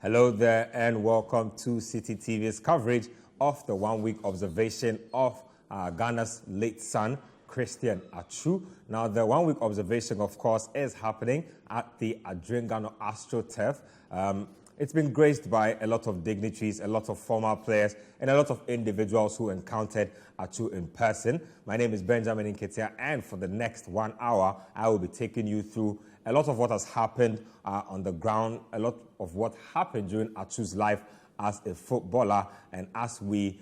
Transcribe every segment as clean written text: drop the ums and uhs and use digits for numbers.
Hello there and welcome to Citi TV's coverage of the one-week observation of Ghana's late son, Christian Atsu. Now, the one-week observation, of course, is happening at the Adrengano AstroTurf. It's been graced by a lot of dignitaries, a lot of former players, and a lot of individuals who encountered Atsu in person. My name is Benjamin Nketia, and for the next 1 hour, I will be taking you through a lot of what has happened on the ground, a lot of what happened during Atsu's life as a footballer, and as we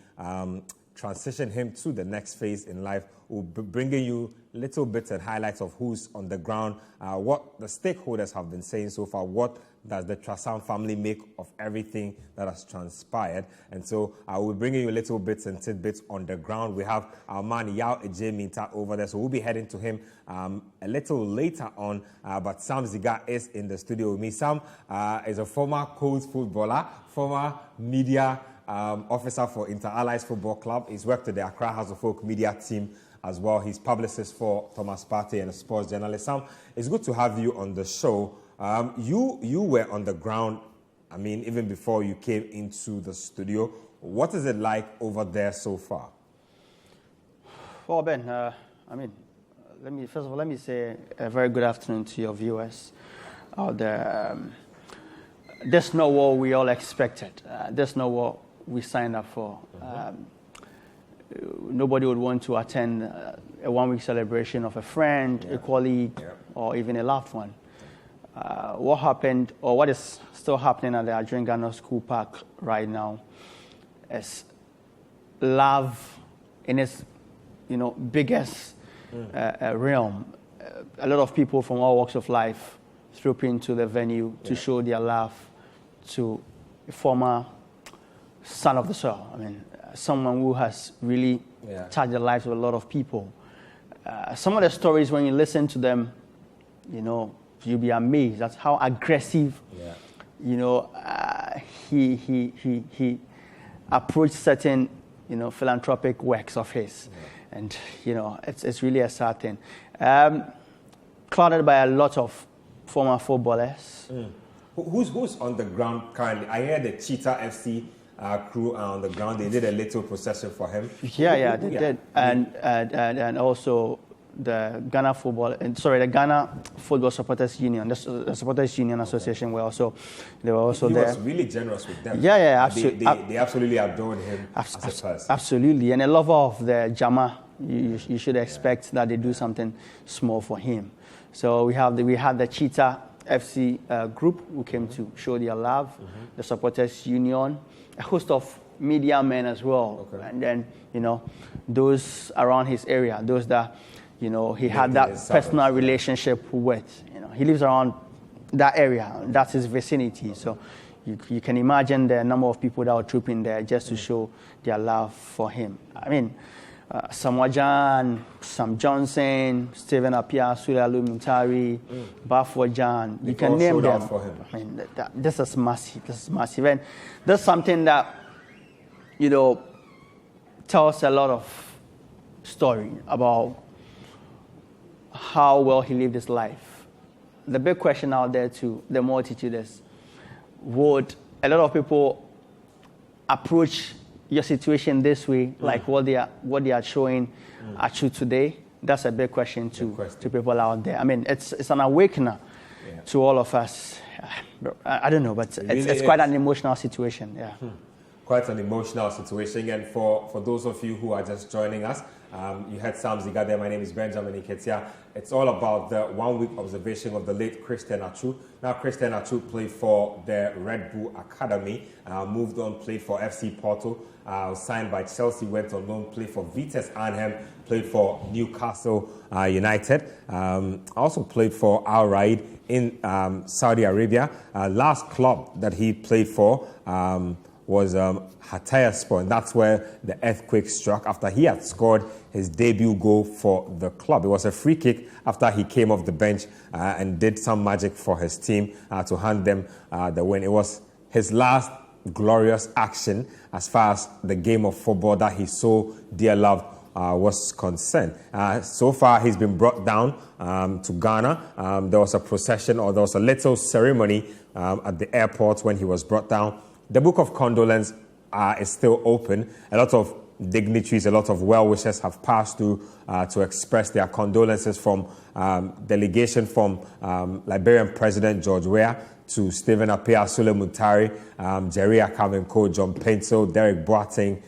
transition him to the next phase in life, we'll be bringing you little bits and highlights of who's on the ground, what the stakeholders have been saying so far, what does the Trasan family make of everything that has transpired. And so we'll be bringing you little bits and tidbits on the ground. We have our man Yao Ejminta over there, so we'll be heading to him a little later on. But Sam Ziga is in the studio with me. Sam is a former Colts footballer, former media officer for Inter Allies Football Club. He's worked at the Accra House of Folk media team as well. He's publicist for Thomas Partey and a sports journalist. Sam, it's good to have you on the show. You were on the ground, I mean, even before you came into the studio. What is it like over there so far? Well, Ben, let me say a very good afternoon to your viewers out there. That's not what we all expected. That's not what we signed up for. Nobody would want to attend a one-week celebration of a friend, a colleague, or even a loved one. What happened, or what is still happening at the Adrengano School Park right now, is love in its, biggest realm. A lot of people from all walks of life troop into the venue to show their love to a former son of the soil. I mean, someone who has really touched the lives of a lot of people. Some of the stories, when you listen to them, you'll be amazed at how aggressive, he approached certain, philanthropic works of his. And, it's really a sad thing. Clouded by a lot of former footballers. Who's on the ground currently? I heard the Cheetah FC crew are on the ground. They did a little procession for him. They did. And also the Ghana Football Supporters Union, the Supporters Union Association were also there. He was really generous with them. Absolutely. They absolutely adored him as a person. Absolutely, and a lover of the Jama, you should expect that they do something small for him. So we had the Cheetah FC group who came to show their love, the Supporters Union, a host of media men as well, and then those around his area, those that he had that personal relationship with. He lives around that area. That's his vicinity. So you can imagine the number of people that were trooping there just to show their love for him. I mean, Samwajan, Sam Johnson, Stephen Apia, Sulalu Mintari, Bafwajan. You can name them. For him. I mean, this is massive. And that's something that, tells a lot of story about how well he lived his life. The big question out there to the multitude is, would a lot of people approach your situation this way, like what they are showing at you today? That's a big question to people out there. I mean, it's an awakener to all of us. I don't know, but it's quite an emotional situation. Yeah. Quite an emotional situation. And for those of you who are just joining us, you heard Sam Ziga there. My name is Benjamin Nketia. It's all about the one-week observation of the late Christian Atsu. Now, Christian Atsu played for the Red Bull Academy, moved on, played for FC Porto, signed by Chelsea, went on loan, played for Vitesse Arnhem, played for Newcastle United, also played for Al Raid in Saudi Arabia. Last club that he played for was Hatayspor, and that's where the earthquake struck after he had scored his debut goal for the club. It was a free kick after he came off the bench and did some magic for his team to hand them the win. It was his last glorious action as far as the game of football that he so dear loved was concerned. So far, he's been brought down to Ghana. There was a procession, or there was a little ceremony at the airport when he was brought down. The book of condolence is still open. A lot of dignitaries, a lot of well-wishers have passed through to express their condolences, from delegation from Liberian President George Weah to Stephen Appiah, Sule Muntari, Jerry Akamenko, John Pencil, Derek Boateng,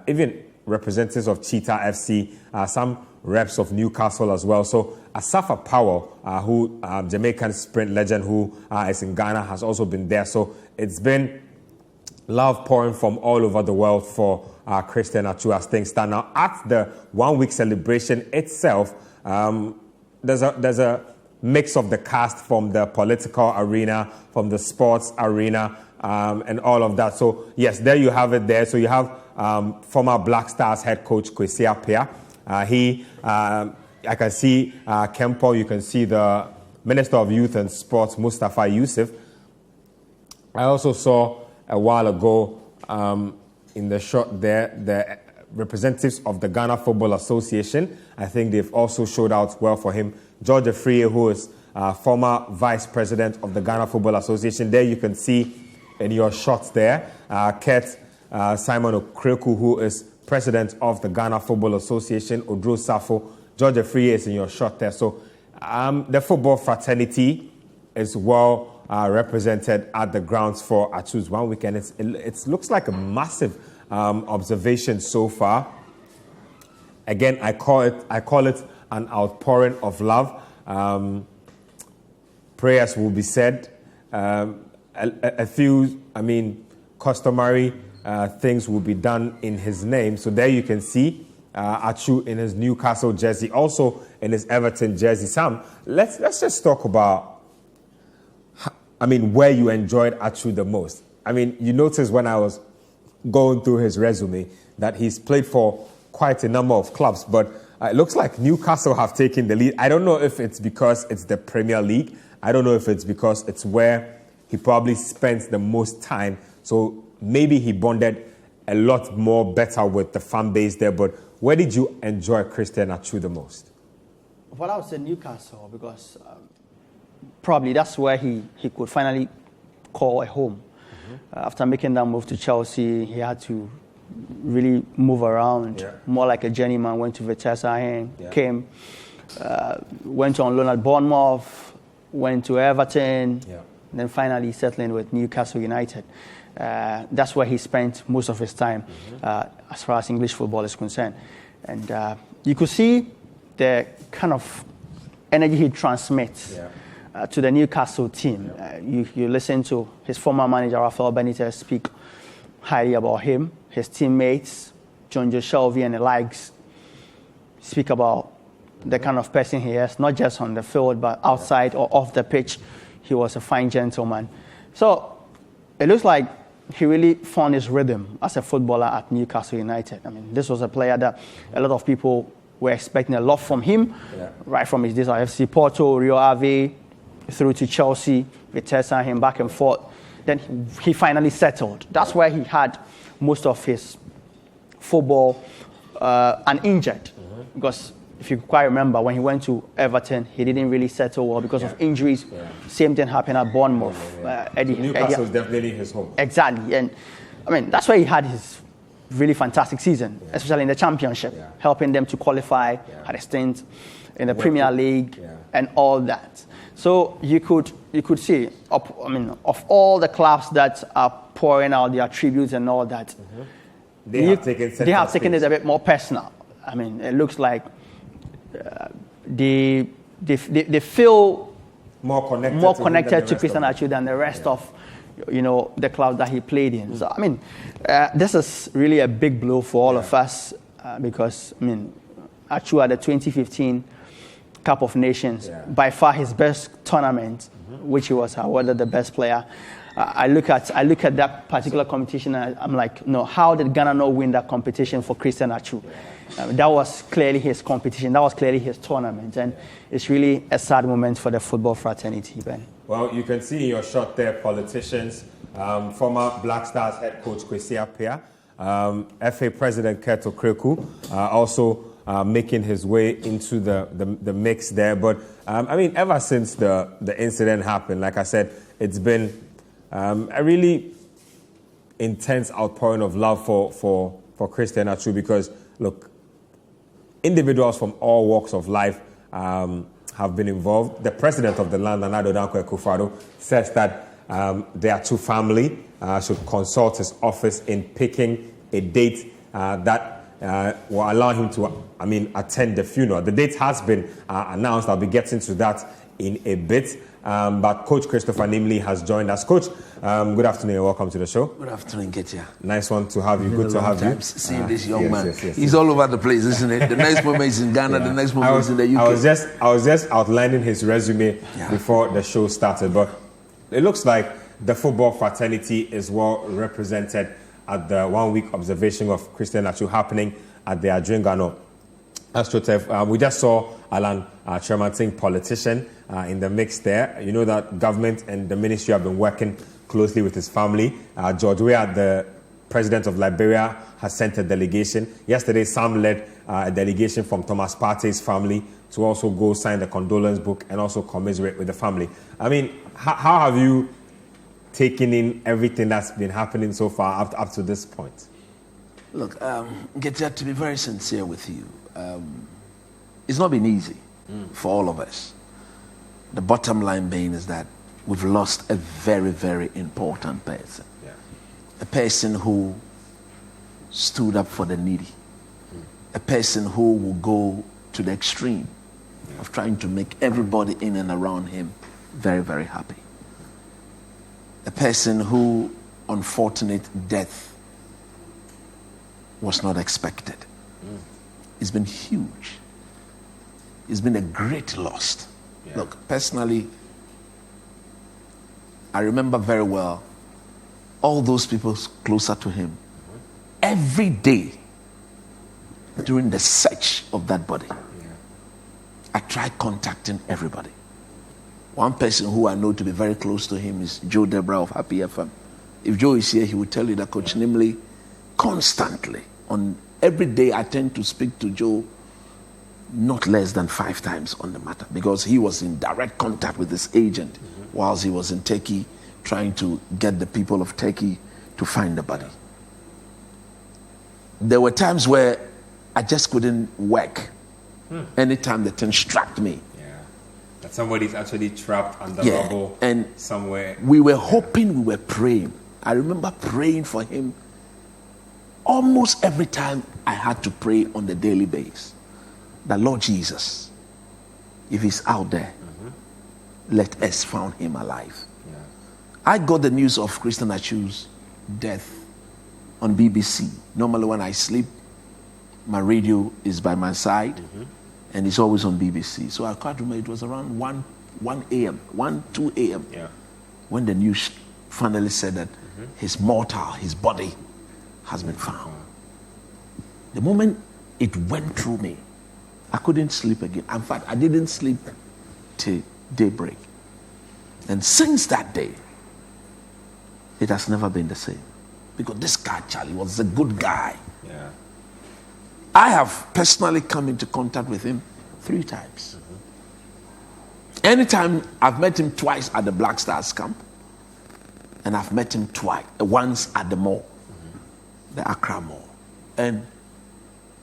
even representatives of Cheetah FC, some reps of Newcastle as well. So Asafa Powell, who Jamaican sprint legend who is in Ghana, has also been there. So it's been love pouring from all over the world for Christian Atsu as things stand now. At the 1 week celebration itself, there's a mix of the cast from the political arena, from the sports arena, and all of that. So yes, there you have it there. So you have former Black Stars head coach Kwesi Appiah. I can see Kempo. You can see the Minister of Youth and Sports, Mustafa Yusuf. I also saw a while ago in the shot there the representatives of the Ghana Football Association. I think they've also showed out well for him. George Afriye, who is former vice president of the Ghana Football Association. There you can see in your shots there, Kurt Simon Okreku, who is president of the Ghana Football Association, Odro Safo. George Afriye is in your shot there. So the football fraternity is well represented at the grounds for Atsu's 1 weekend. It looks like a massive observation so far. Again, I call it an outpouring of love. Prayers will be said. A few, customary things will be done in his name. So there you can see Atsu in his Newcastle jersey, also in his Everton jersey. Sam, let's just talk about, where you enjoyed Atsu the most. You noticed when I was going through his resume that he's played for quite a number of clubs, but it looks like Newcastle have taken the lead. I don't know if it's because it's the Premier League. I don't know if it's because it's where he probably spends the most time. So maybe he bonded a lot more better with the fan base there. But where did you enjoy Christian Atsu the most? Well, I would say Newcastle, because probably that's where he could finally call a home. After making that move to Chelsea, he had to really move around, more like a journeyman. Went to Vitesse, came, went on loan at Bournemouth, went to Everton, and then finally settling with Newcastle United. That's where he spent most of his time, as far as English football is concerned. And you could see the kind of energy he transmits to the Newcastle team. You listen to his former manager, Rafael Benitez, speak highly about him. His teammates, John Joe Shelby and the likes, speak about the kind of person he is, not just on the field, but outside or off the pitch. He was a fine gentleman. So it looks like he really found his rhythm as a footballer at Newcastle United. This was a player that a lot of people were expecting a lot from him, right from his days at FC Porto, Rio Ave, through to Chelsea, Vitesse, him back and forth. Then he finally settled. That's where he had most of his football uninjured. Because if you quite remember, when he went to Everton, he didn't really settle well because of injuries. Same thing happened at Bournemouth. Newcastle is definitely his home. Exactly. And that's where he had his really fantastic season, especially in the Championship, helping them to qualify, had a stint in the Premier League and all that. So you could see, of all the clubs that are pouring out their tributes and all that, they have taken it a bit more personal. It looks like they feel more connected to Christian Atsu than the rest of the clubs that he played in. So this is really a big blow for all of us because Atsu at the 2015 Cup of Nations, by far his best tournament, which he was awarded the best player. I look at that particular competition and I'm like, no, how did Ghana not win that competition for Christian Atsu? That was clearly his competition. That was clearly his tournament. And it's really a sad moment for the football fraternity, Ben. Well, you can see in your shot there, politicians, former Black Stars head coach Kwesi Appiah, FA President Kurt Okreku, also making his way into the mix there. But, I mean, ever since the incident happened, like I said, it's been a really intense outpouring of love for Christian Atsu because, look, individuals from all walks of life have been involved. The president of the land, Nana Danko Akufo-Addo, says that the Atsu family should consult his office in picking a date that will allow him to, attend the funeral. The date has been announced. I'll be getting to that in a bit. But Coach Christopher Nimley has joined us. Coach, good afternoon and welcome to the show. Good afternoon, Ketia. Nice one to have you. Good to have you. Seeing this young man. He's all over the place, isn't it? The next moment he's in Ghana, the next moment he's in the UK. I was just outlining his resume before the show started, but it looks like the football fraternity is well represented at the 1 week observation of Christian Atsu happening at the Adringano AstroTurf. We just saw Alan Chemating, politician, in the mix there. You know that government and the ministry have been working closely with his family. George Weah, the president of Liberia, has sent a delegation. Yesterday, Sam led a delegation from Thomas Partey's family to also go sign the condolence book and also commiserate with the family. I mean, how have you taken in everything that's been happening so far up to this point? Look, Getia, to be very sincere with you, it's not been easy for all of us. The bottom line being is that we've lost a very, very important person. Yeah. A person who stood up for the needy. A person who will go to the extreme of trying to make everybody in and around him very, very happy. A person who, unfortunate death was not expected. It's been huge. It's been a great loss. Yeah. Look, personally, I remember very well all those people closer to him. Every day during the search of that body, I tried contacting everybody. One person who I know to be very close to him is Joe Debra of Happy FM. If Joe is here, he will tell you that Coach Nimley constantly, on every day, I tend to speak to Joe not less than 5 times on the matter because he was in direct contact with his agent whilst he was in Turkey trying to get the people of Turkey to find the body. There were times where I just couldn't work anytime the thing struck me. That somebody's actually trapped under rubble and somewhere. We were hoping, we were praying. I remember praying for him almost every time I had to pray on the daily basis. The Lord Jesus, if he's out there, let us find him alive. Yeah. I got the news of Christian Atsu's death on BBC. Normally when I sleep, my radio is by my side and it's always on BBC. So I can't remember, it was around 1 a.m., 2 a.m. when the news finally said that his body has been found. The moment it went through me, I couldn't sleep again. In fact, I didn't sleep till daybreak. And since that day, it has never been the same. Because this guy, Charlie, was a good guy. Yeah. I have personally come into contact with him 3 times. Anytime, I've met him twice at the Black Stars camp. And I've met him once at the mall, the Accra Mall. And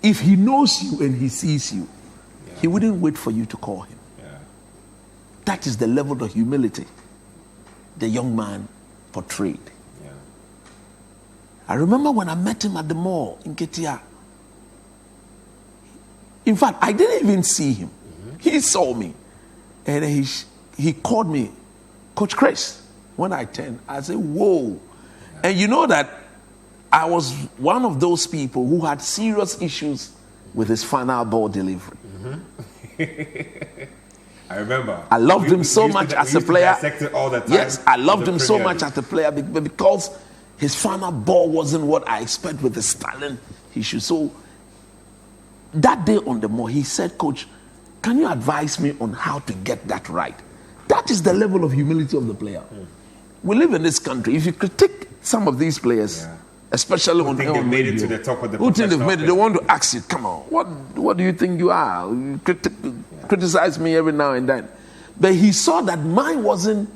if he knows you and he sees you, he wouldn't wait for you to call him. Yeah. That is the level of humility the young man portrayed. Yeah. I remember when I met him at the mall in Ketia. In fact, I didn't even see him. He saw me. And he called me, Coach Chris. When I turned, I said, whoa. Yeah. And you know that I was one of those people who had serious issues with his final ball delivery. I remember. I loved him so much as a player. All the time. Yes, I loved him so much as a player because his final ball wasn't what I expect with his talent. He should. So that day on the mall, he said, Coach, can you advise me on how to get that right? That is the level of humility of the player. We live in this country. If you critique some of these players, especially on think they made it to the top of the Who think they've made it? They professional want to ask you, come on, what do you think you are? You criticize me every now and then. But he saw that mine wasn't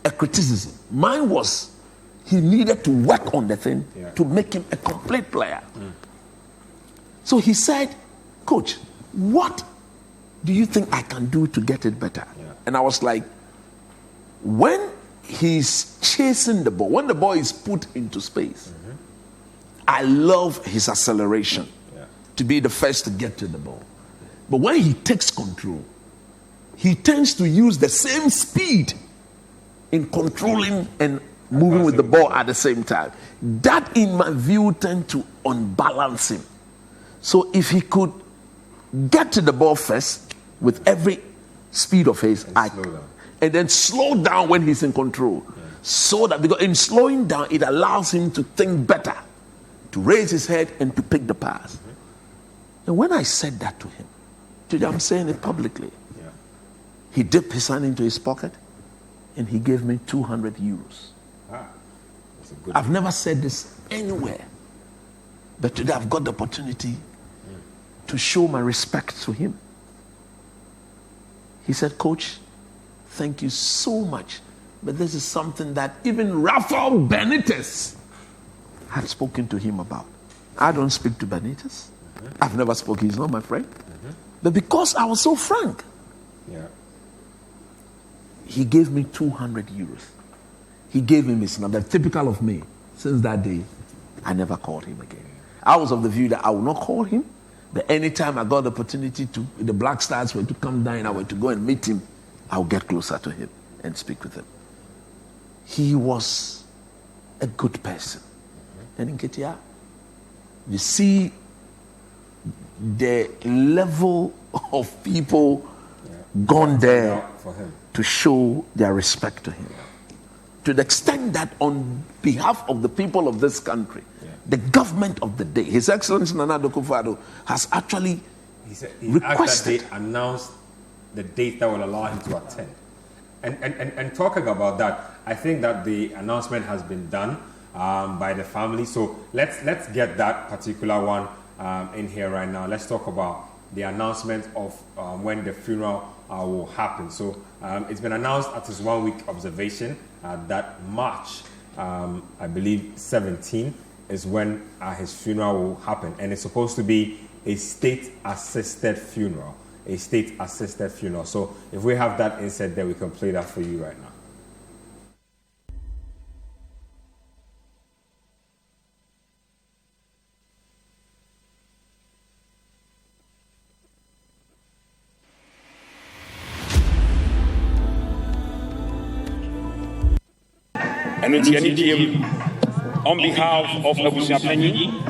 a criticism. Mine was, he needed to work on the thing to make him a complete player. So he said, Coach, what do you think I can do to get it better? And I was like, when he's chasing the ball, when the ball is put into space, I love his acceleration to be the first to get to the ball. But when he takes control, he tends to use the same speed in controlling and moving with the ball at the same time. That, in my view, tend to unbalance him. So if he could get to the ball first with every speed of his, and then slow down when he's in control, so that, because in slowing down, it allows him to think better, to raise his head and to pick the pass. And when I said that to him, today I'm saying it publicly, he dipped his hand into his pocket and he gave me 200 euros. I've never said this anywhere, but today I've got the opportunity to show my respect to him. He said, Coach, thank you so much, but this is something that even Rafael Benitez had spoken to him about. I don't speak to Benitez. I've never spoken. He's not my friend. But because I was so frank, he gave me 200 euros. He gave him his number. Typical of me. Since that day, I never called him again. I was of the view that I would not call him, but anytime I got the opportunity to, the Black Stars were to come down, I were to go and meet him, I would get closer to him and speak with him. He was a good person. And in Ketia, you see the level of people gone there to show their respect to him. To the extent that on behalf of the people of this country, the government of the day, His Excellency Nana Akufo-Addo, has actually requested. They announced the date that will allow him to attend. And talking about that, I think that the announcement has been done by the family. So let's get that particular one in here right now. Let's talk about the announcement of when the funeral will happen. So it's been announced at his 1 week observation that March, I believe 17, is when his funeral will happen. And it's supposed to be a state-assisted funeral. A state-assisted funeral. So if we have that insert there, we can play that for you right now. On behalf of Abusia Penny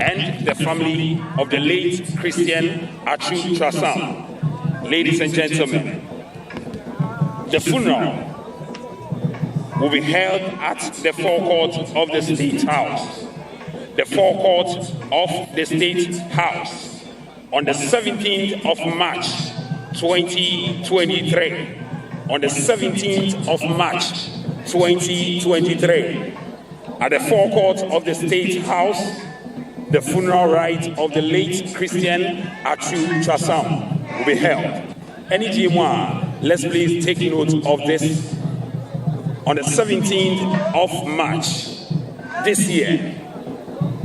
and the family of the late Christian Atsu, ladies and gentlemen, the funeral will be held at the forecourt of the State House. The forecourt of the State House on the 17th of March 2023. On the 17th of March 2023. At the forecourt of the State House, the funeral rite of the late Christian Atsu will be held. Let's please take note of this. On the 17th of March this year,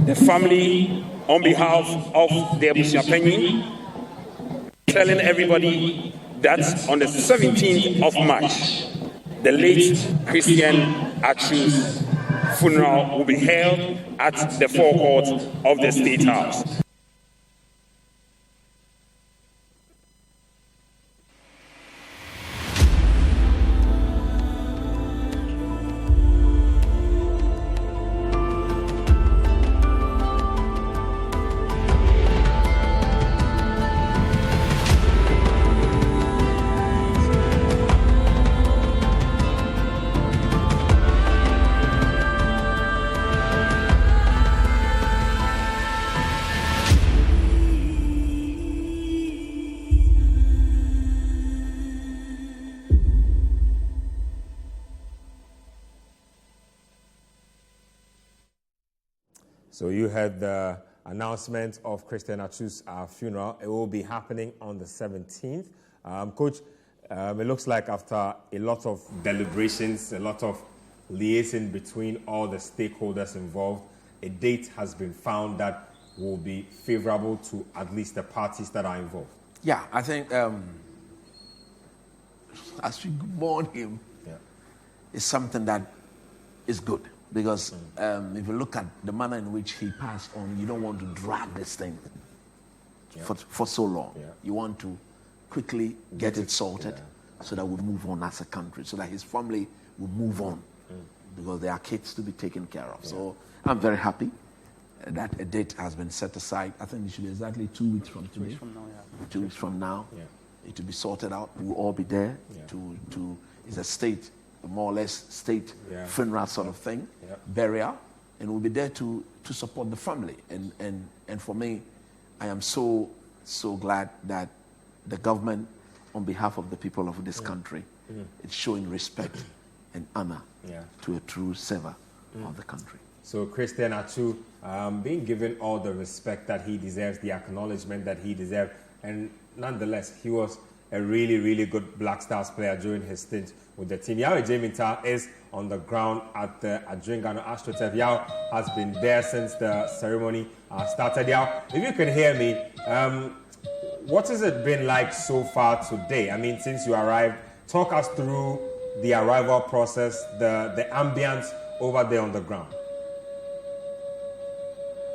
the family, on behalf of the Abusia Penny, telling everybody that on the 17th of March, the late Christian Atsu's funeral will be held at the forecourt of the State House. So you heard the announcement of Christian Atsu's funeral. It will be happening on the 17th. Coach, it looks like after a lot of deliberations, a lot of liaison between all the stakeholders involved, a date has been found that will be favorable to at least the parties that are involved. Yeah, I think as we mourn him, it's something that is good. Because if you look at the manner in which he passed on, you don't want to drag this thing for so long. Yeah. You want to quickly get it sorted so that we move on as a country, so that his family will move on, because there are kids to be taken care of. So I'm very happy that a date has been set aside. I think it should be exactly 2 weeks from today. 2 weeks from now, 2 weeks from now. It will be sorted out. We'll all be there to it's a state, more or less state funeral sort of thing, burial, and we'll be there to support the family. And for me, I am so glad that the government, on behalf of the people of this country, is showing respect and honor to a true server of the country. So Christian Atsu being given all the respect that he deserves, the acknowledgement that he deserved, and nonetheless, he was a really, really good Black Stars player during his stint with the team. Yao Ejeminta is on the ground at the Adjungano AstroTurf. Yao has been there since the ceremony started. Yao, if you can hear me, what has it been like so far today? I mean, since you arrived, talk us through the arrival process, the ambience over there on the ground.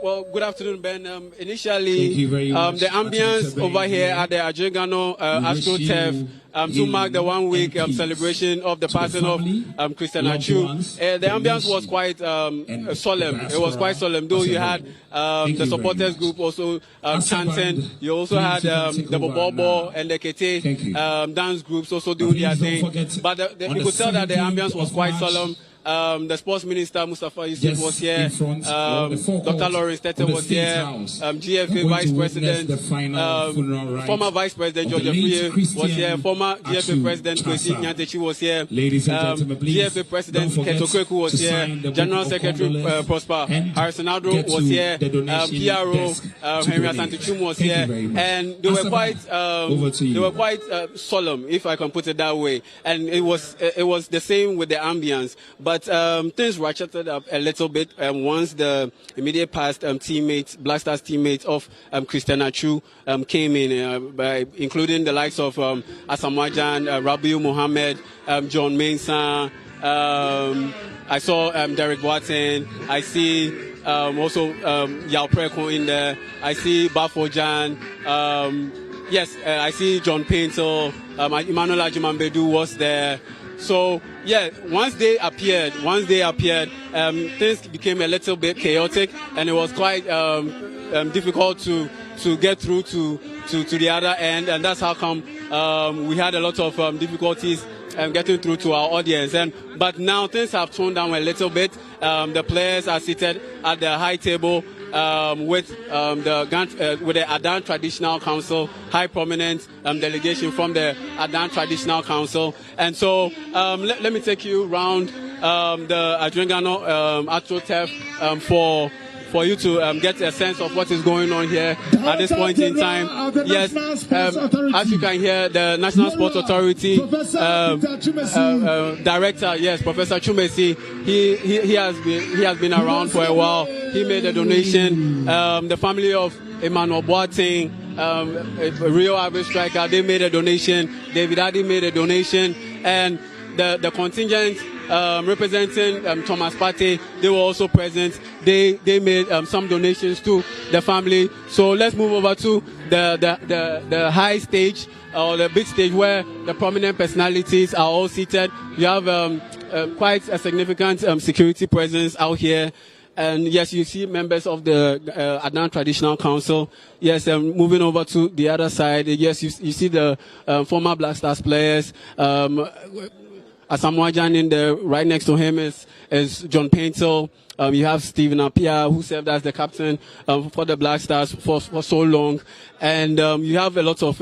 Well, good afternoon, Ben. Initially, the ambience over here at the Adjungano AstroTurf to mark the 1 week celebration of the passing of Christian Atsu. The ambience was quite solemn. It was quite solemn, though you had the supporters group also chanting. You also had the Bobo and the Kete dance groups also doing their thing. But you could tell that the ambience was quite solemn. The sports minister, Mustafa Yusuf, was here. Dr. Lawrence Tete was here. GFA vice president, former vice president George Afriye was here. Former GFA president Kwesi Nyantechi was here. GFA president Keto Kweku was here. General Secretary Prosper Harrison Adro was here. PRO Henry Asantichum was here. And they were quite solemn, if I can put it that way. And it was the same with the ambience. But things ratcheted up a little bit once the immediate past Black Stars teammates of Christian Atsu came in, by including the likes of Asamoah Rabiu Mohammed, John Mensah. I saw Derek Watson. I see also Yao Preko in there. I see Bafojan. Yes, I see John Painter. Emmanuel Ajimambedu was there. So, yeah, once they appeared, things became a little bit chaotic, and it was quite difficult to get through to the other end, and that's how come we had a lot of difficulties getting through to our audience. But now things have toned down a little bit. The players are seated at the high table with the Adan Traditional Council, high prominent delegation from the Adan Traditional Council. And so let me take you around the Adjungano AstroTurf for you to get a sense of what is going on here at this point in time. Yes, as you can hear, the National Sports Authority director, yes, Professor Chumesi, he has been around for a while. He made a donation. The family of Emmanuel Boateng, a Rio Ave striker, they made a donation. David Addy made a donation, and the contingent representing Thomas Partey, they were also present. They made some donations to the family. So let's move over to the high stage, or the big stage, where the prominent personalities are all seated. You have quite a significant security presence out here. And yes, you see members of the Adan Traditional Council. Yes, moving over to the other side. Yes, you see the former Black Stars players. Asamoah Gyan in there. Right next to him is John Painter. You have Stephen Appiah, who served as the captain for the Black Stars for so long. And you have a lot of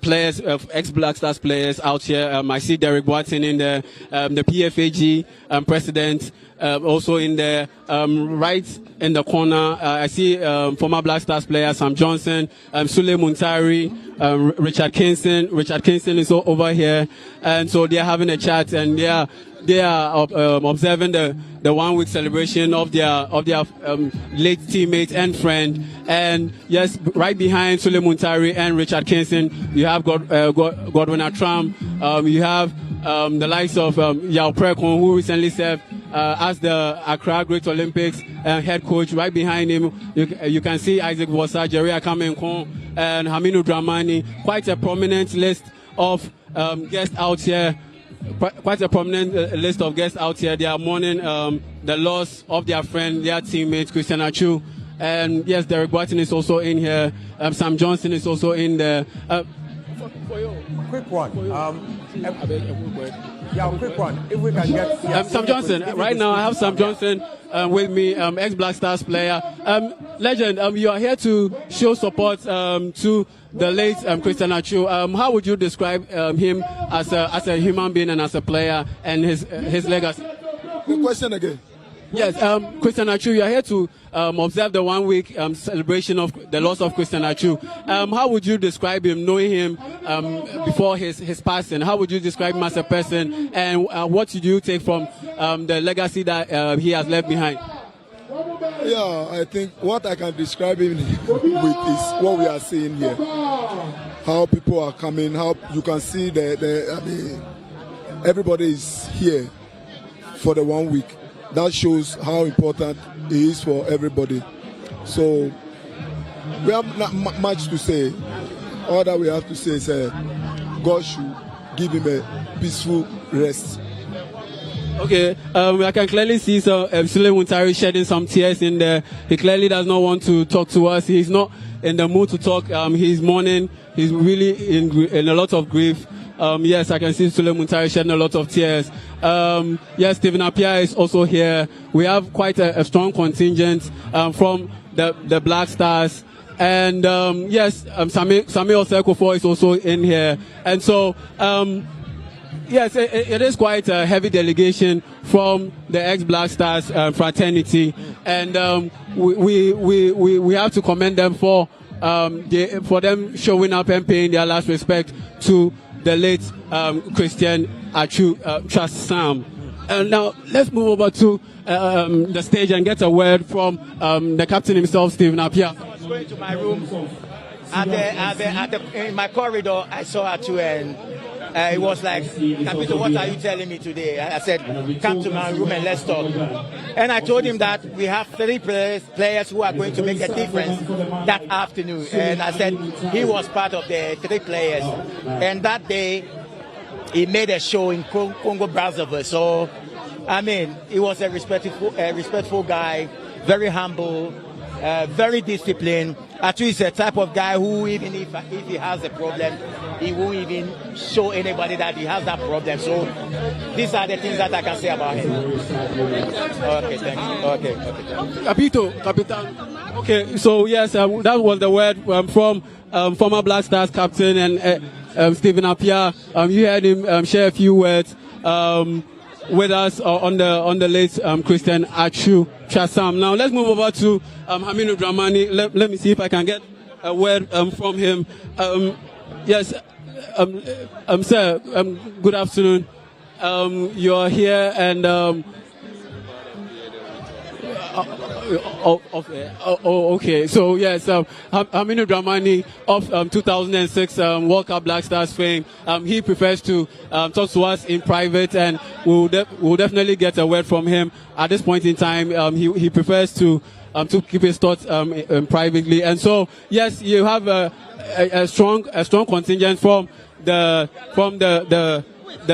players, ex-Black Stars players out here. I see Derek Boateng in there, the PFAG president also in there. Right in the corner, I see former Black Stars player Sam Johnson, Sule Muntari, Richard Kingston. Richard Kingston is over here, and so they are having a chat, and they are observing the 1 week celebration of their late teammate and friend. And yes, right behind Sule Muntari and Richard Kingston, you have Godwin Atram. You have the likes of Yao Prekon, who recently served as the Accra Great Olympics head coach. Right behind him, you can see Isaac Vosa, Jerry Akamenkon, and Haminu Dramani. Quite a prominent list of guests out here. Quite a prominent list of guests out here. They are mourning the loss of their friend, their teammate, Christian Atsu. And yes, Derek Boateng is also in here. Sam Johnson is also in there. For you. Quick one. Quick one. If we can get Sam Johnson. Right now, I have Sam Johnson with me, ex-Black Stars player. Legend, you are here to show support to the late Christian Atsu. How would you describe him as a human being and as a player and his legacy? The question again. Yes, Christian Atsu, you are here to observe the 1 week celebration of the loss of Christian Atsu. How would you describe him, knowing him before his passing? How would you describe him as a person, and what did you take from the legacy that he has left behind? Yeah, I think what I can describe him with is what we are seeing here. How people are coming, how you can see everybody is here for the 1 week. That shows how important it is for everybody. So we have not much to say. All that we have to say is God should give him a peaceful rest. Okay, I can clearly see Sule Muntari shedding some tears in there. He clearly does not want to talk to us. He's not in the mood to talk. He's mourning. He's really in a lot of grief. Yes, I can see Sule Muntari shedding a lot of tears. Yes, Stephen Appiah is also here. We have quite a strong contingent from the Black Stars. And yes, Samuel Sekofo is also in here. And so, yes, it is quite a heavy delegation from the ex-Black Stars fraternity. And we have to commend them for them showing up and paying their last respect to the late Christian Atsu Trust Sam. And now let's move over to the stage and get a word from the captain himself, Stephen Appiah. I was going to my room. In my corridor, I saw Atsu, and it was like, Capito, what are you telling me today? I said, come to my room and let's talk. And I told him that we have 3 players who are going to make a difference that afternoon. And I said he was part of the 3 players. And that day, he made a show in Congo Brazzaville. So, I mean, he was a respectful guy, very humble, very disciplined. Atsu is a type of guy who, even if he has a problem, he won't even show anybody that he has that problem. So these are the things that I can say about him. Okay, thank you. Okay. Capitan. Okay, so yes, that was the word from former Black Stars captain and Stephen Appiah. You heard him share a few words with us on the late Christian Atsu Chasam. Now let's move over to Haminu Dramani. Let me see if I can get a word from him. Yes, sir. Good afternoon. You're here and. Okay. So yes, Haminu Dramani of 2006 World Cup Black Stars fame. He prefers to talk to us in private, and we'll definitely get a word from him at this point in time. He prefers to keep his thoughts privately. And so yes, you have a strong contingent from the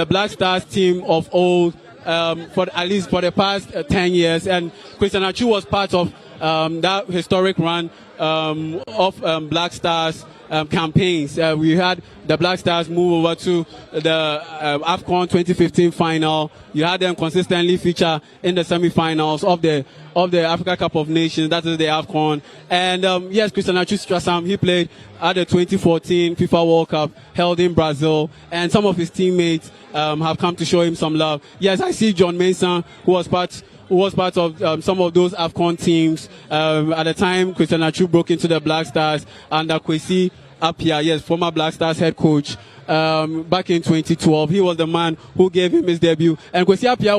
Black Stars team of old. At least for the past 10 years, and Christian Atsu was part of that historic run of Black Stars, campaigns. We had the Black Stars move over to the AFCON 2015 final. You had them consistently feature in the semi-finals of the Africa Cup of Nations. That is the AFCON. And yes, Christian Atsu, he played at the 2014 FIFA World Cup held in Brazil, and some of his teammates have come to show him some love. Yes, I see John Mason, who was part of some of those AFCON teams. At the time, Christian Atsu broke into the Black Stars under Kwesi Appiah, yes, former Black Stars head coach, back in 2012. He was the man who gave him his debut. And Kwesi Appiah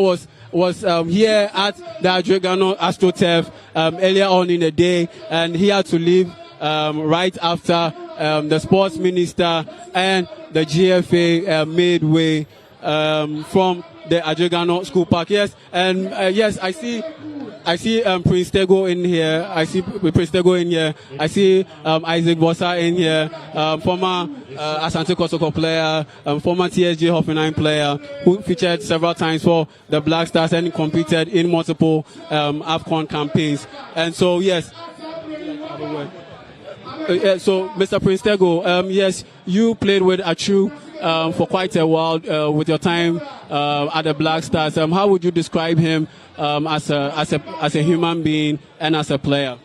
was here at the Adregano AstroTurf earlier on in the day, and he had to leave right after the sports minister and the GFA made way from the Adregano School Park. Yes, and yes, I see Prince Tego in here. I see Prince Tego in here. I see Isaac Bossa in here, former Asante Kotoko player, former TSG Hoffenheim player, who featured several times for the Black Stars and competed in multiple AFCON campaigns. And so, yes. So, Mr. Prince Tego, yes, you played with Atsu for quite a while with your time at the Black Stars. How would you describe him as a human being and as a player?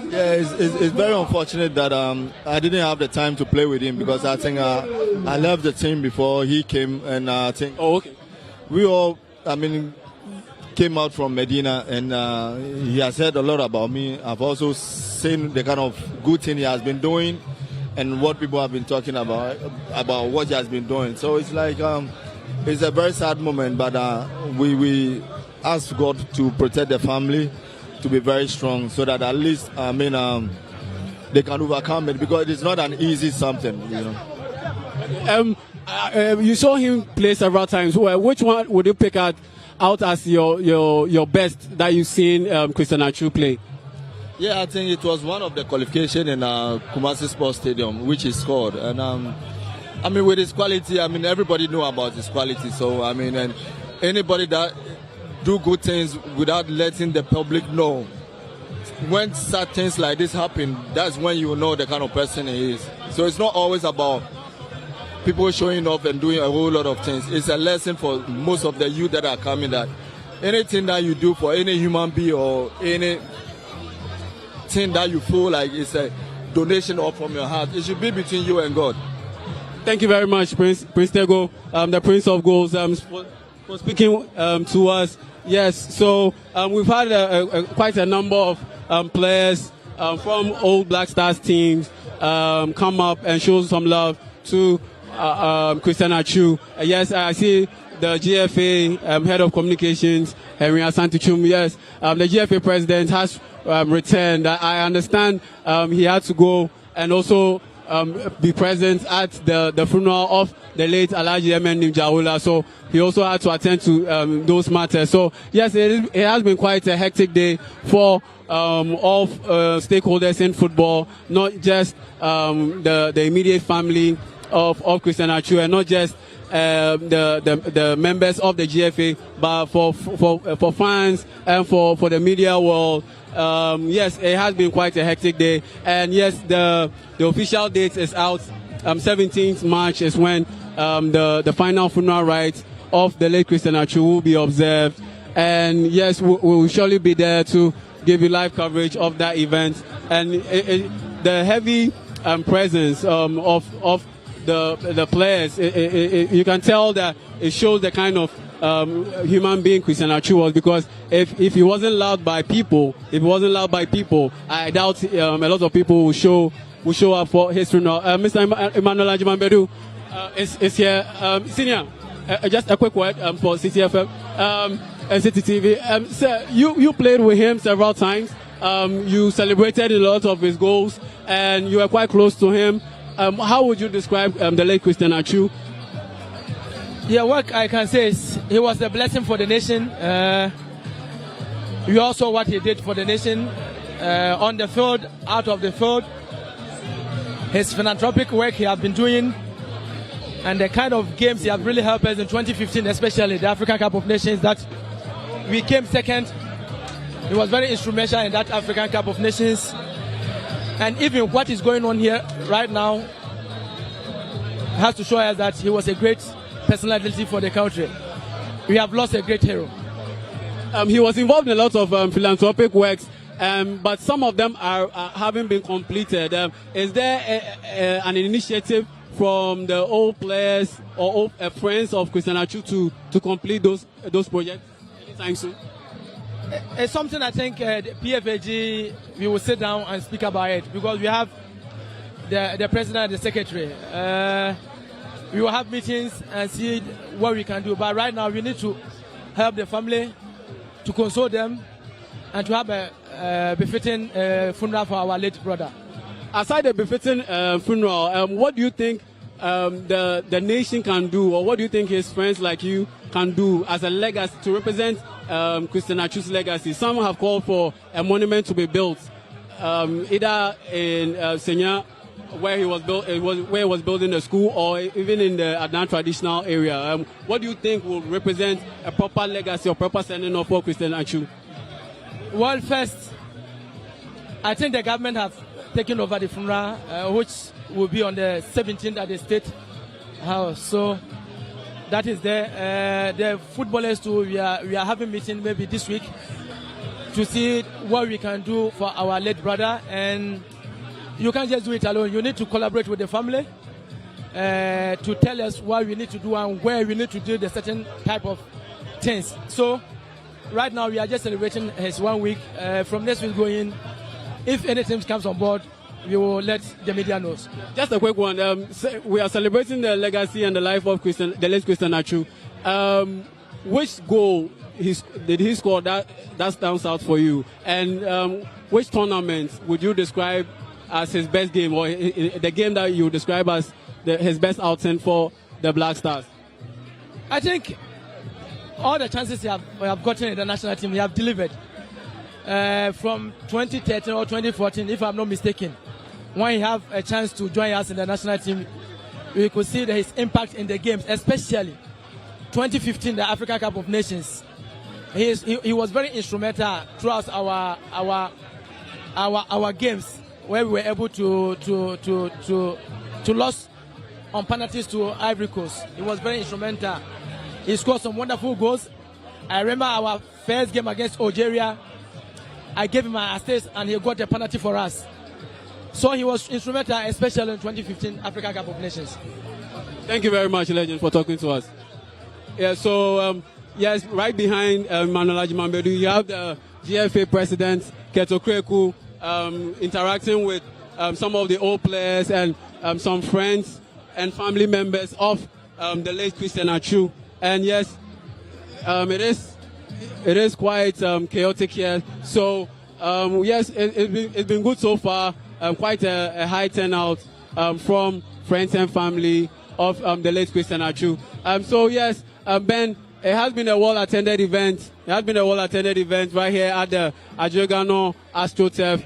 Yeah, it's very unfortunate that I didn't have the time to play with him, because I think I left the team before he came, and I think we all, came out from Medina, and he has heard a lot about me. I've also seen the kind of good thing he has been doing, and what people have been talking about what he has been doing. So it's like it's a very sad moment, but we ask God to protect the family, to be very strong, so that at least they can overcome it, because it's not an easy something, you know. You saw him play several times. Which one would you pick out as your best that you've seen Christian Atsu play? Yeah, I think it was one of the qualification in Kumasi Sports Stadium, which he scored. And with his quality, everybody knew about his quality. So, and anybody that do good things without letting the public know, when such things like this happen, that's when you know the kind of person he is. So it's not always about people showing off and doing a whole lot of things. It's a lesson for most of the youth that are coming, that anything that you do for any human being or any thing that you feel like it's a donation or from your heart, it should be between you and God. Thank you very much, Prince Tego, the Prince of Goals, for speaking to us. Yes, so we've had quite a number of players from old Black Stars teams come up and show some love to Christian Atsu. Yes, I see the GFA head of communications, Henry Asantichum. Yes, the GFA president has returned. I understand he had to go and also be present at the funeral of the late Alhaji M.N. Nimjaula. So he also had to attend to those matters. So yes, it has been quite a hectic day for all stakeholders in football, not just the immediate family of Christian Atsu, and not just the members of the GFA, but for fans and for the media world. Yes, it has been quite a hectic day, and yes, the official date is out. 17th March is when the final funeral rites of the late Christian Atsu will be observed, and yes, we will surely be there to give you live coverage of that event. And the heavy presence of the players, you can tell that it shows the kind of human being Christian Atsu was, because if he wasn't loved by people, I doubt a lot of people will show up for his funeral. Mr. Emmanuel Ajimambedu is here. Senior, just a quick word for Citi FM and Citi TV. Sir, you played with him several times. You celebrated a lot of his goals, and you were quite close to him. How would you describe the late Christian Atsu? Yeah, what I can say is he was a blessing for the nation. You also what he did for the nation on the field, out of the field. His philanthropic work he has been doing, and the kind of games he has really helped us in 2015, especially the African Cup of Nations that we came second. He was very instrumental in that African Cup of Nations. And even what is going on here right now has to show us that he was a great personality for the country. We have lost a great hero. He was involved in a lot of philanthropic works, but some of them haven't been completed. Is there an initiative from the old players or old friends of Christian Atsu to complete those projects anytime soon? It's something I think the PFAG, we will sit down and speak about it, because we have the president and the secretary. We will have meetings and see what we can do. But right now, we need to help the family, to console them, and to have a befitting funeral for our late brother. Aside the befitting funeral, what do you think the nation can do, or what do you think his friends like you can do as a legacy to represent Christian Atsu's legacy? Some have called for a monument to be built, either in Senya, where he was building the school, or even in the Adan traditional area. What do you think will represent a proper legacy or proper sending off for Christian Atsu? Well, first, I think the government have taken over the funeral, which will be on the 17th at the State House. So that is there. The footballers too, we are having meeting maybe this week to see what we can do for our late brother. And you can't just do it alone. You need to collaborate with the family to tell us what we need to do and where we need to do the certain type of things. So right now we are just celebrating his 1 week. From next week going, if any team comes on board, we will let the media know. Just a quick one. We are celebrating the legacy and the life of the late Christian Atsu. Which goal did he score that stands out for you? And which tournament would you describe as his best game, or the game that you describe as his best outing for the Black Stars? I think all the chances we have gotten in the national team, we have delivered. From 2013 or 2014, if I'm not mistaken, when he have a chance to join us in the national team, we could see his impact in the games, especially 2015, the African Cup of Nations. He was very instrumental throughout our games, where we were able to lose on penalties to Ivory Coast. He was very instrumental. He scored some wonderful goals. I remember our first game against Algeria. I gave him an assist and he got a penalty for us. So he was instrumental, especially in 2015 African Cup of Nations. Thank you very much, Legend, for talking to us. Yeah, so yes, right behind Manuel Ajimambedu, you have the GFA president, Keto Kreku, interacting with some of the old players and some friends and family members of the late Christian Atsu. And yes, it is quite chaotic here. So yes, it's been good so far. Quite a high turnout from friends and family of the late Christian Atsu. So yes, Ben, it has been a well-attended event. It has been a well-attended event right here at the Adjogano AstroTurf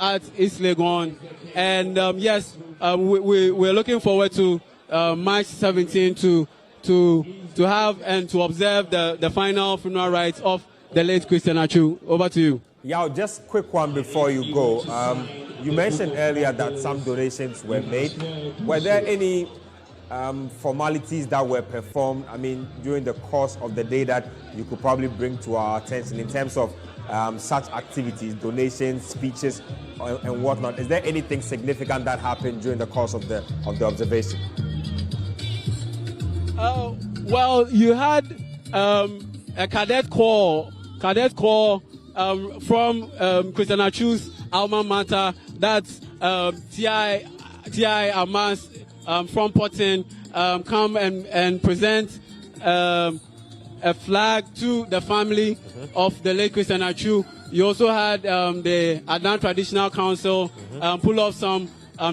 at East Legon. And yes, we're looking forward to March 17 to have and to observe the final funeral rites of the late Christian Atsu. Over to you. Yeah, just quick one before you go. You mentioned earlier that some donations were made. Were there any formalities that were performed, during the course of the day that you could probably bring to our attention in terms of such activities, donations, speeches, and whatnot? Is there anything significant that happened during the course of the observation? Well, you had a cadet corps from Christian Atsu's alma mater. That's T.I. Amas from Porton, come and present a flag to the family of the late Christian Atsu. You also had the Adan Traditional Council pull off some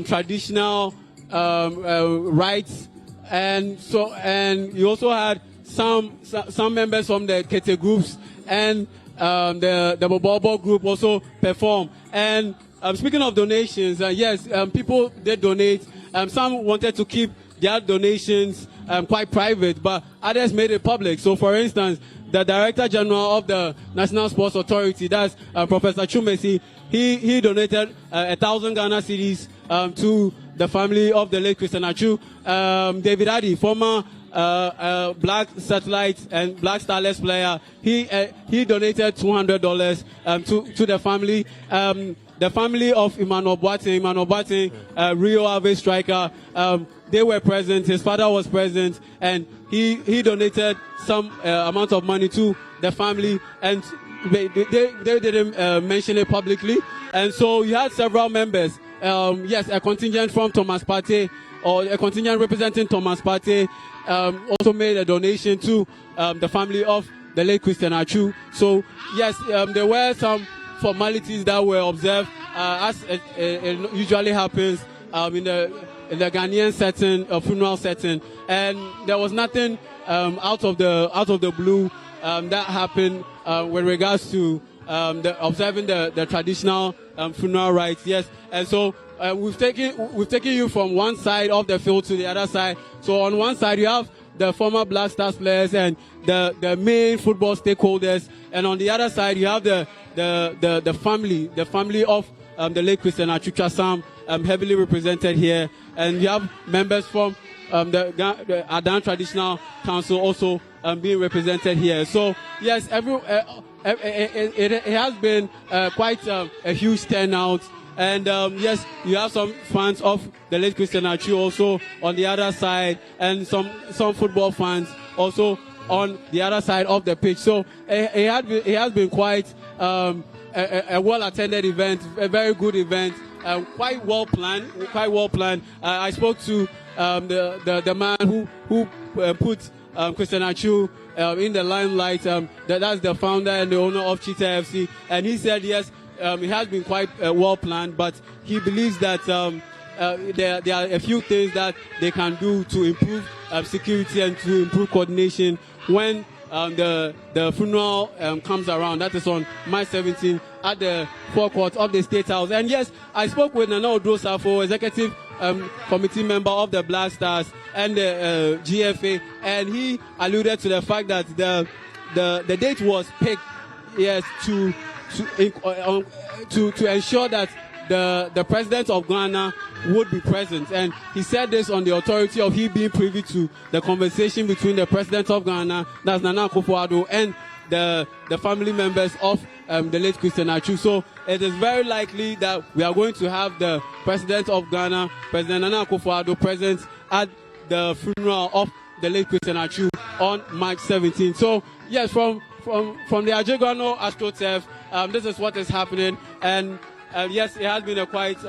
traditional rights, and you also had some members from the Kete groups and the Bobobo group also perform. And speaking of donations, yes, people did donate. Some wanted to keep their donations quite private, but others made it public. So, for instance, the Director General of the National Sports Authority, that's Professor Chumesi, he donated 1,000 Ghana cedis to the family of the late Christian Atsu. David Addy, former Black Satellite and Black Starlets player, he donated $200 to the family. The family of Emmanuel Boateng, Rio Ave striker, they were present. His father was present, and he donated some amount of money to the family, and they didn't mention it publicly. And so you had several members. Yes, a contingent from Thomas Partey, or a contingent representing Thomas Partey, also made a donation to the family of the late Christian Atsu. So yes, there were some formalities that were observed, as it usually happens in the Ghanaian setting, funeral setting, and there was nothing out of the blue that happened with regards to observing the traditional funeral rites. Yes, and so we've taken you from one side of the field to the other side. So on one side you have the former Black Stars players and the main football stakeholders, and on the other side you have the family of the late Christian Atsu Sam, heavily represented here, and you have members from the Adan Traditional Council also being represented here. So yes, it has been quite a huge turnout. And yes, you have some fans of the late Christian Atsu also on the other side, and some football fans also on the other side of the pitch. So it has been quite a well-attended event, a very good event, quite well planned. I spoke to the man who put Christian Atsu in the limelight. That's the founder and the owner of Citi FC, and he said yes. It has been quite well planned, but he believes that there are a few things that they can do to improve security and to improve coordination when the funeral comes around. That is on March 17 at the forecourt of the State House. And yes, I spoke with Nana Odrosafo, executive committee member of the Black Stars and the GFA, and he alluded to the fact that the date was picked, yes, to ensure that the president of Ghana would be present. And he said this on the authority of he being privy to the conversation between the president of Ghana, that's Nana Akufo-Addo, and the family members of the late Christian Atsu. So it is very likely that we are going to have the president of Ghana, President Nana Akufo-Addo, present at the funeral of the late Christian Atsu on March 17. So yes, from the Ajegano AstroTurf, this is what is happening, and yes, it has been a quite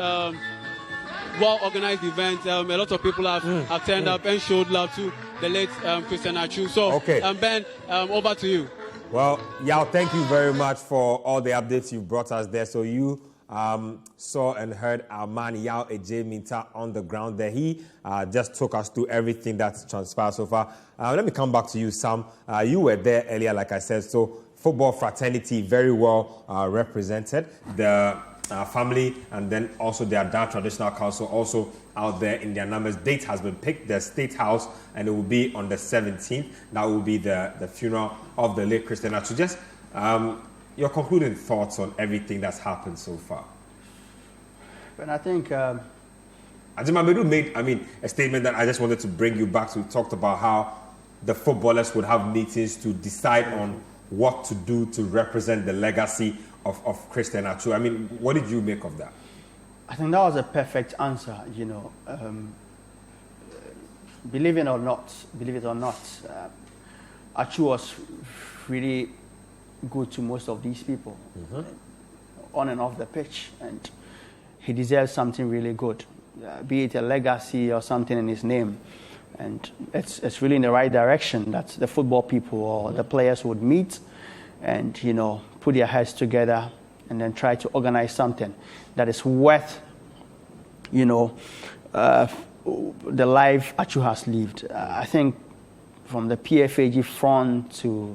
well-organized event. A lot of people have turned up and showed love to the late Christian Atsu. So, okay. Ben, over to you. Well, Yao, thank you very much for all the updates you brought us there. So you saw and heard our man Yao Eje Minta on the ground there. He just took us through everything that's transpired so far. Let me come back to you, Sam. You were there earlier, like I said, so football fraternity very well represented. The family and then also the Adan Traditional Council also out there in their numbers. Date has been picked, the State House, and it will be on the 17th. That will be the funeral of the late Christian Atsu. Just your concluding thoughts on everything that's happened so far. But I think Ajimamedu made, a statement that I just wanted to bring you back to. We talked about how the footballers would have meetings to decide on what to do to represent the legacy of Christian Atsu. What did you make of that? I think that was a perfect answer. Believe it or not, Atsu was really good to most of these people, on and off the pitch, and he deserves something really good, be it a legacy or something in his name. And it's really in the right direction that the football people or the players would meet and, put their heads together and then try to organize something that is worth, the life Atsu has lived. I think from the PFAG front to,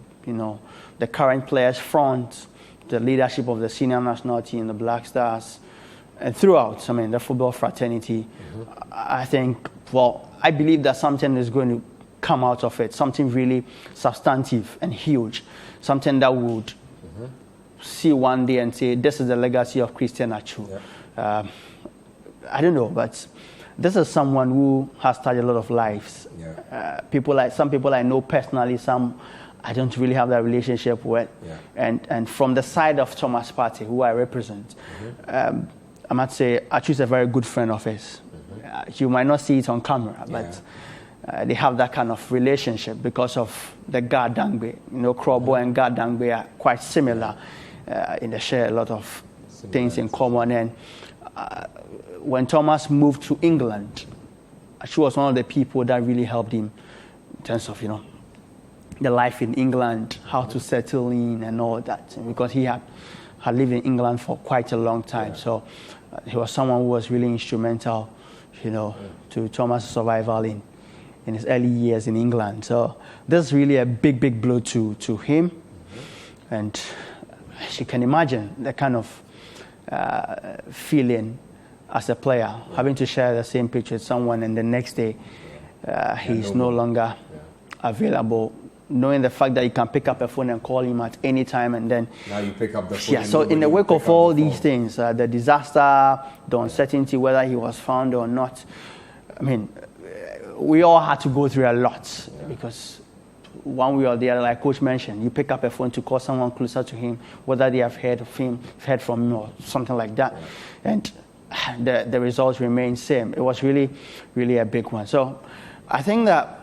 the current players front, the leadership of the senior national team, the Black Stars, and throughout, the football fraternity, I think, I believe that something is going to come out of it, something really substantive and huge, something that would see one day and say, this is the legacy of Christian Atsu. Yeah. I don't know, but this is someone who has touched a lot of lives. Yeah. Some people I know personally, some I don't really have that relationship with. Yeah. And from the side of Thomas Partey, who I represent, I might say Atsu is a very good friend of his. You might not see it on camera, but they have that kind of relationship because of the God Dangbe. Krobo and God Dangbe are quite similar. They share a lot of things in common. And when Thomas moved to England, she was one of the people that really helped him in terms of, the life in England, how to settle in and all that. Because he had lived in England for quite a long time. So he was someone who was really instrumental, to Thomas' survival in his early years in England. So this is really a big, big blow to him. And as you can imagine, the kind of feeling as a player, having to share the same pitch with someone and the next day he's no longer available, knowing the fact that you can pick up a phone and call him at any time, and then now you pick up the phone. Yeah, so in the wake of all these things, the disaster, the uncertainty whether he was found or not, I mean, we all had to go through a lot because one way or the other, like Coach mentioned, you pick up a phone to call someone closer to him, whether they have heard from him or something like that, and the results remain same. It was really, really a big one. So I think that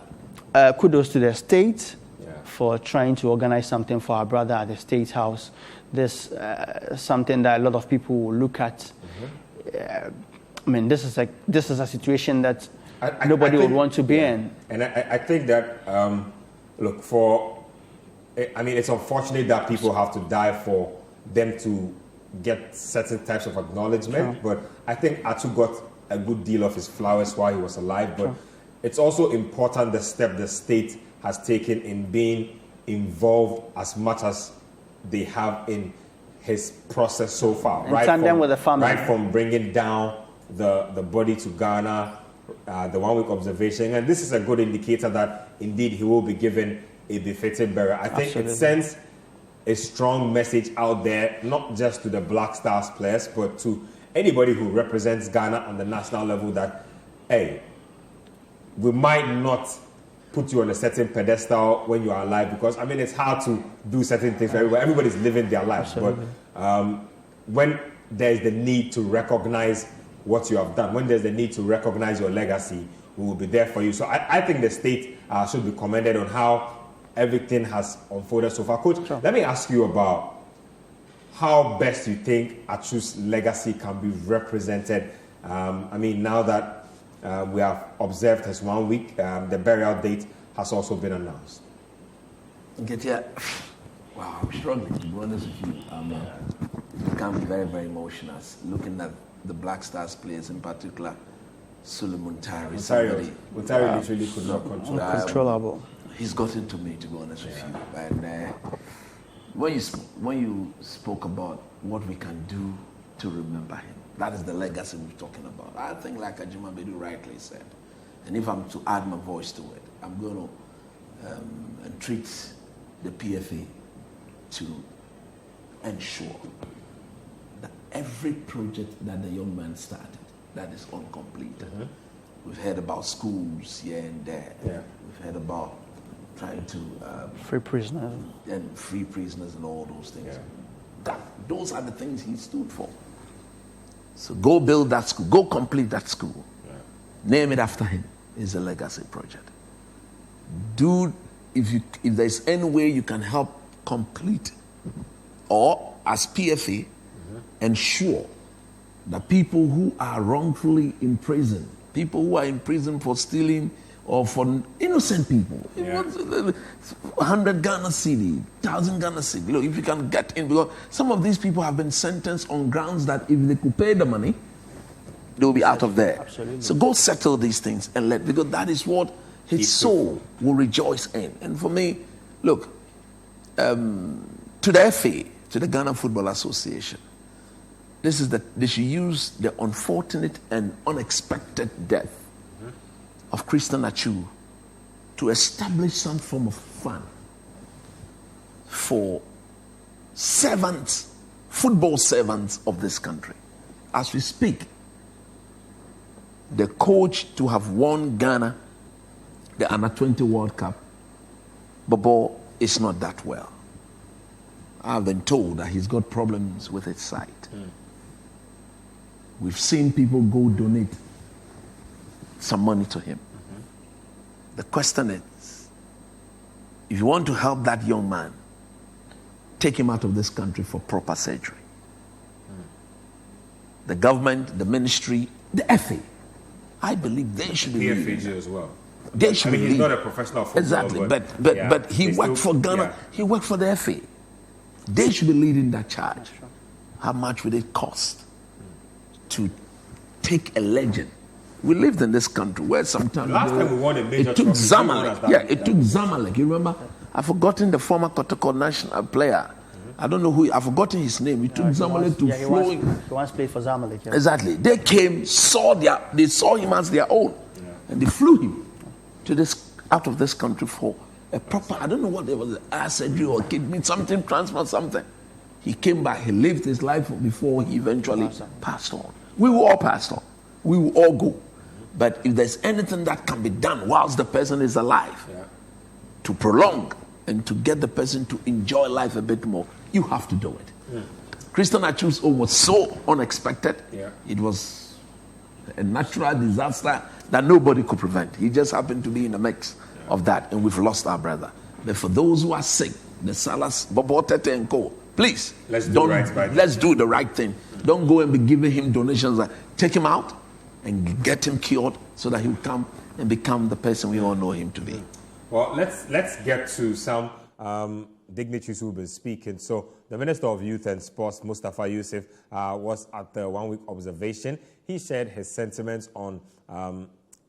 kudos to the state for trying to organize something for our brother at the State House. This something that a lot of people will look at. I mean, this is a situation that nobody would want to be in. And I think that, it's unfortunate that people have to die for them to get certain types of acknowledgement. But I think Atsu got a good deal of his flowers while he was alive. But it's also important the step the state has taken in being involved as much as they have in his process so far. With the family. Right from bringing down the body to Ghana, the 1 week observation. And this is a good indicator that indeed he will be given a befitting burial. I think it sends a strong message out there, not just to the Black Stars players, but to anybody who represents Ghana on the national level that, hey, we might not put you on a certain pedestal when you are alive, because it's hard to do certain things for everybody. Everybody's living their lives. Absolutely. But when there's the need to recognize what you have done, when there's the need to recognize your legacy, we will be there for you. So I think the state should be commended on how everything has unfolded so far. Coach, let me ask you about how best you think Atsu's legacy can be represented. Now that we have observed his 1 week, the burial date has also been announced. Wow, I'm struggling, to be honest with you. I become very, very emotional looking at the Black Stars players, in particular Suleiman Tari. Mutari literally could not control. Uncontrollable. He's gotten to me, to be honest with you. And when you spoke about what we can do to remember him, that is the legacy we're talking about. I think, like Ajima Bedu rightly said, and if I'm to add my voice to it, I'm going to entreat the PFA to ensure that every project that the young man started that is uncompleted. We've heard about schools here and there. We've heard about trying to free prisoners and all those things. Those are the things he stood for. So go build that school, go complete that school. Name it after him. It's a legacy project. If there's any way you can help complete, or as PFA, ensure that people who are wrongfully imprisoned, people who are in prison for stealing or for innocent people, 100 Ghana Citi, 1,000 Ghana Citi. Look, if you can get in, because some of these people have been sentenced on grounds that if they could pay the money, they'll be out of there. Absolutely. So go settle these things and because that is what his soul will rejoice in. And for me, look, to the FA, to the Ghana Football Association, they should use the unfortunate and unexpected death of Christian Atsu to establish some form of fund for servants, football servants of this country. As we speak, the coach to have won Ghana the Under-20 World Cup, Bobo, is not that well. I've been told that he's got problems with his sight. We've seen people go donate some money to him. The question is, if you want to help that young man, take him out of this country for proper surgery. The government, the ministry, the FA, I believe they should be leading that as well. They should be he's not a professional footballer. Exactly, but he worked for Ghana. He worked for the FA. They should be leading that charge. How much would it cost to take a legend? We lived in this country where sometimes last time we won a major it took trophy, Zamalek. Yeah, it took Zamalek. You remember? I've forgotten the former Kotoko national player. I don't know who. I've forgotten his name. It took Zamalek to flow. He once played for Zamalek. Yeah. Exactly. They came, they saw him as their own, and they flew him to this out of this country for a proper. I don't know what it was, eye surgery or kidney something, transplant something. He came back. He lived his life before he eventually passed on. We will all pass on. We will all go. But if there's anything that can be done whilst the person is alive, to prolong and to get the person to enjoy life a bit more, you have to do it. Christian Atsu's own was so unexpected. It was a natural disaster that nobody could prevent. He just happened to be in the mix of that, and we've lost our brother. But for those who are sick, the Salas, Bobo, Tete, and Co., please, let's do the right thing. Don't go and be giving him donations. Take him out and get him cured so that he will come and become the person we all know him to be. Well, let's get to some dignitaries who will be speaking. So the Minister of Youth and Sports, Mustafa Yusuf, was at the one-week observation. He shared his sentiments on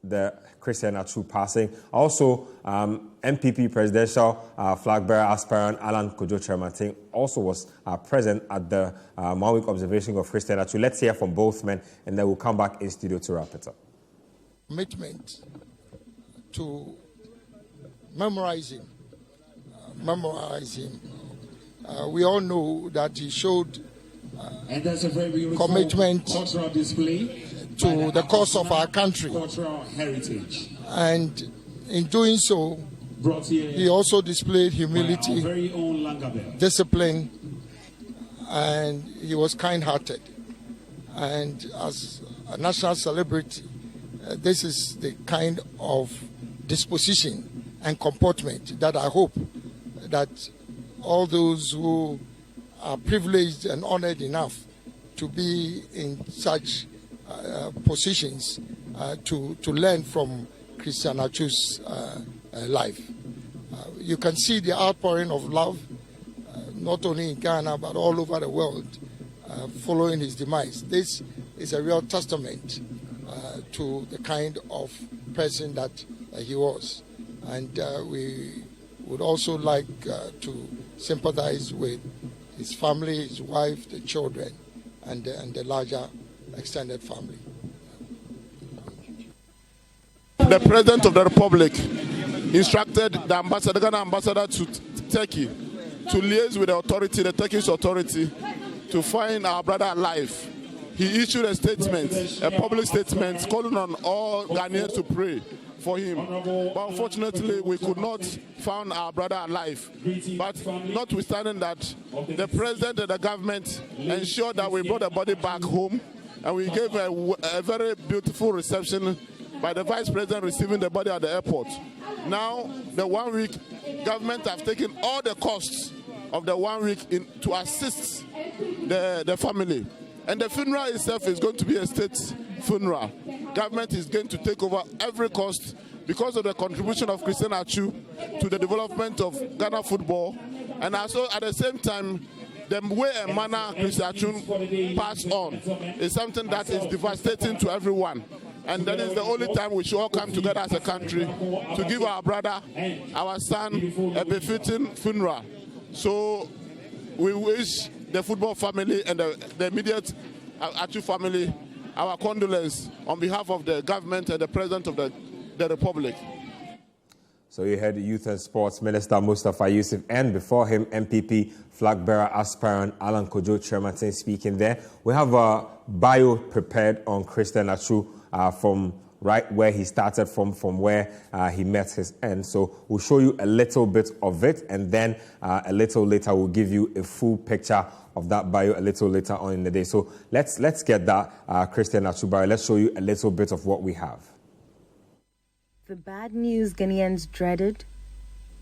the Christian Atsu passing. Also, MPP presidential flag bearer aspirant Alan Kojo Chermatin also was present at the one-week observation of Christian Atsu. Let's hear from both men, and then we'll come back in studio to wrap it up. Commitment to memorize him. We all know that he showed and that's a very beautiful commitment cultural display to the cause of our country. Cultural heritage. And in doing so, he also displayed humility, very own discipline, and he was kind-hearted. And as a national celebrity, this is the kind of disposition and comportment that I hope that all those who are privileged and honored enough to be in such positions to learn from Christian Atsu's life. You can see the outpouring of love, not only in Ghana but all over the world, following his demise. This is a real testament to the kind of person that he was. And we would also like to sympathize with his family, his wife, the children, and the larger extended family. The President of the Republic instructed the Ghana ambassador to Turkey to liaise with the Turkish authority to find our brother alive. He issued a statement, a public statement, calling on all Ghanaians to pray for him. But unfortunately, we could not find our brother alive. But notwithstanding that, the president and the government ensured that we brought the body back home, and we gave a very beautiful reception by the vice president receiving the body at the airport. Now, the 1 week, government have taken all the costs of the 1 week to assist the family. And the funeral itself is going to be a state funeral. Government is going to take over every cost because of the contribution of Christian Atsu to the development of Ghana football. And also at the same time, the way and manner Christian Atsu passed on is something that is devastating to everyone. And that is the only time we should all come together as a country to give our brother, our son, a befitting funeral. So we wish the football family and the immediate Atsu family our condolence on behalf of the government and the President of the Republic. So you heard Youth and Sports Minister Mustafa Yusuf, and before him, MPP flag bearer aspirant Alan Kojo Chermatin speaking there. We have a bio prepared on Christian Atsu from right where he started from where he met his end. So we'll show you a little bit of it, and then a little later we'll give you a full picture of that bio a little later on in the day. So let's get that Christian Atsu bio. Let's show you a little bit of what we have. The bad news Ghanaians dreaded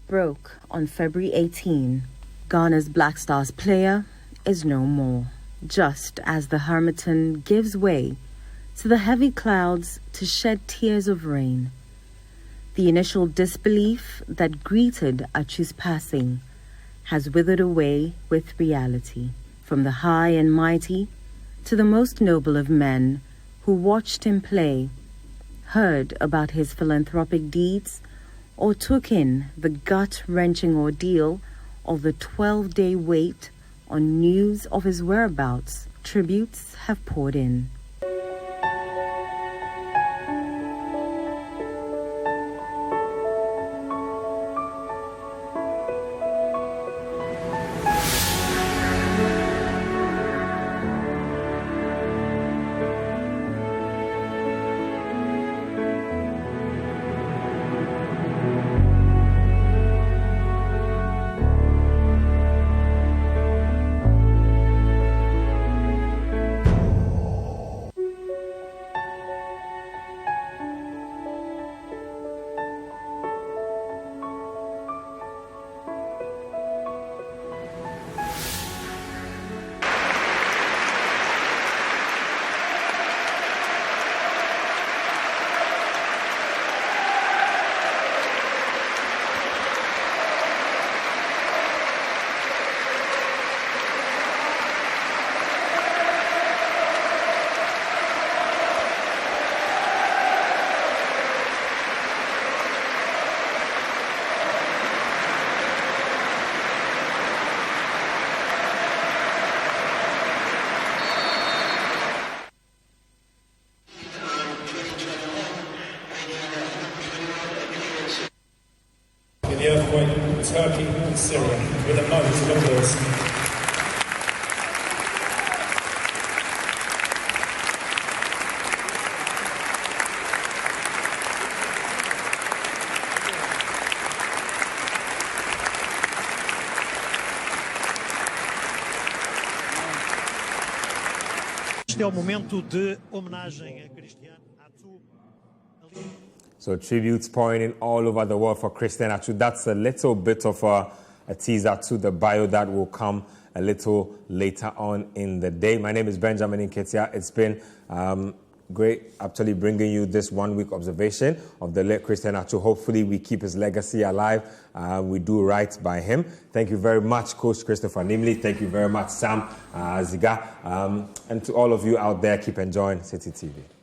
broke on February 18. Ghana's Black Stars player is no more, just as the Hermiton gives way to the heavy clouds to shed tears of rain. The initial disbelief that greeted Atsu's passing has withered away with reality. From the high and mighty to the most noble of men who watched him play, heard about his philanthropic deeds, or took in the gut-wrenching ordeal of the 12-day wait on news of his whereabouts, tributes have poured in. The earthquake in Turkey and Syria with a moment of applause. Este é o momento de homenagem a Christian Atsu. So tributes pouring in all over the world for Christian Atsu. That's a little bit of a teaser to the bio that will come a little later on in the day. My name is Benjamin Nketia. It's been great actually bringing you this 1 week observation of the late Christian Atsu. Hopefully we keep his legacy alive. We do right by him. Thank you very much, Coach Christopher Nimley. Thank you very much, Sam Ziga. And to all of you out there, keep enjoying Citi TV.